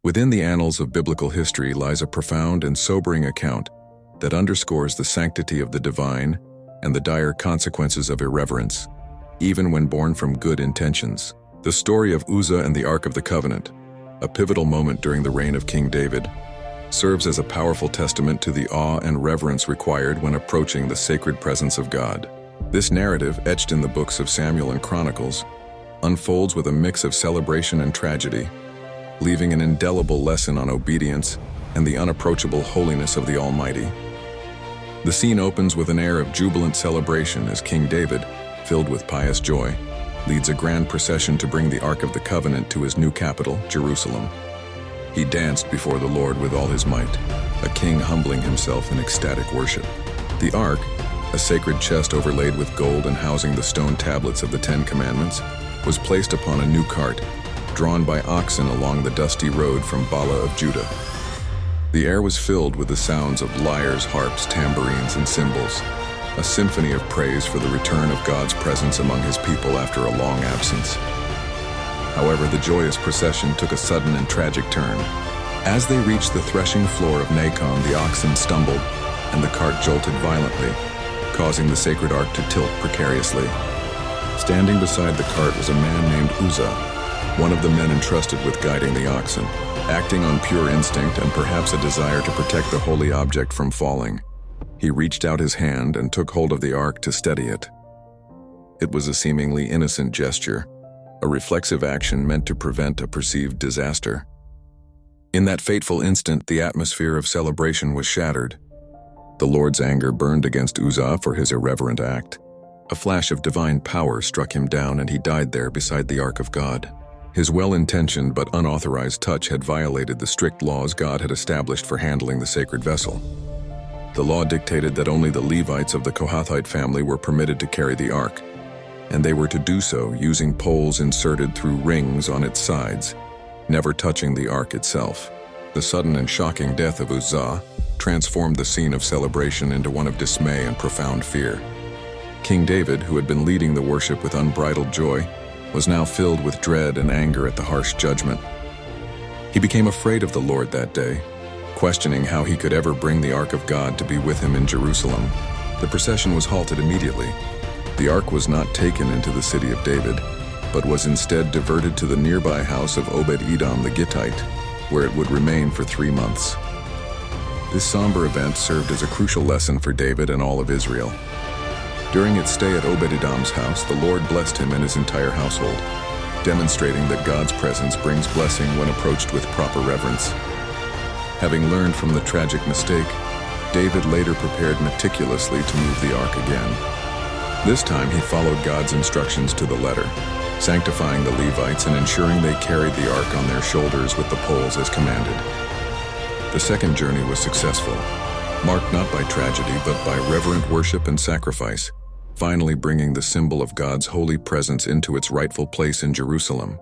Within the annals of biblical history lies a profound and sobering account that underscores the sanctity of the divine and the dire consequences of irreverence, even when born from good intentions. The story of Uzzah and the Ark of the Covenant, a pivotal moment during the reign of King David, serves as a powerful testament to the awe and reverence required when approaching the sacred presence of God. This narrative, etched in the books of Samuel and Chronicles, unfolds with a mix of celebration and tragedy, leaving an indelible lesson on obedience and the unapproachable holiness of the Almighty. The scene opens with an air of jubilant celebration as King David, filled with pious joy, leads a grand procession to bring the Ark of the Covenant to his new capital, Jerusalem. He danced before the Lord with all his might, a king humbling himself in ecstatic worship. The Ark, a sacred chest overlaid with gold and housing the stone tablets of the Ten Commandments, was placed upon a new cart, drawn by oxen along the dusty road from Bala of Judah. The air was filled with the sounds of lyres, harps, tambourines, and cymbals, a symphony of praise for the return of God's presence among his people after a long absence. However, the joyous procession took a sudden and tragic turn. As they reached the threshing floor of Nacon, the oxen stumbled, and the cart jolted violently, causing the sacred ark to tilt precariously. Standing beside the cart was a man named Uzzah, one of the men entrusted with guiding the oxen. Acting on pure instinct and perhaps a desire to protect the holy object from falling, he reached out his hand and took hold of the ark to steady it. It was a seemingly innocent gesture, a reflexive action meant to prevent a perceived disaster. In that fateful instant, the atmosphere of celebration was shattered. The Lord's anger burned against Uzzah for his irreverent act. A flash of divine power struck him down and he died there beside the Ark of God. His well-intentioned but unauthorized touch had violated the strict laws God had established for handling the sacred vessel. The law dictated that only the Levites of the Kohathite family were permitted to carry the ark, and they were to do so using poles inserted through rings on its sides, never touching the ark itself. The sudden and shocking death of Uzzah transformed the scene of celebration into one of dismay and profound fear. King David, who had been leading the worship with unbridled joy, was now filled with dread and anger at the harsh judgment. He became afraid of the Lord that day, questioning how he could ever bring the Ark of God to be with him in Jerusalem. The procession was halted immediately. The ark was not taken into the city of David, but was instead diverted to the nearby house of Obed-Edom the Gittite, where it would remain for 3 months. This somber event served as a crucial lesson for David and all of Israel. During its stay at Obed-Edom's house, the Lord blessed him and his entire household, demonstrating that God's presence brings blessing when approached with proper reverence. Having learned from the tragic mistake, David later prepared meticulously to move the ark again. This time he followed God's instructions to the letter, sanctifying the Levites and ensuring they carried the ark on their shoulders with the poles as commanded. The second journey was successful, marked not by tragedy but by reverent worship and sacrifice, finally bringing the symbol of God's holy presence into its rightful place in Jerusalem.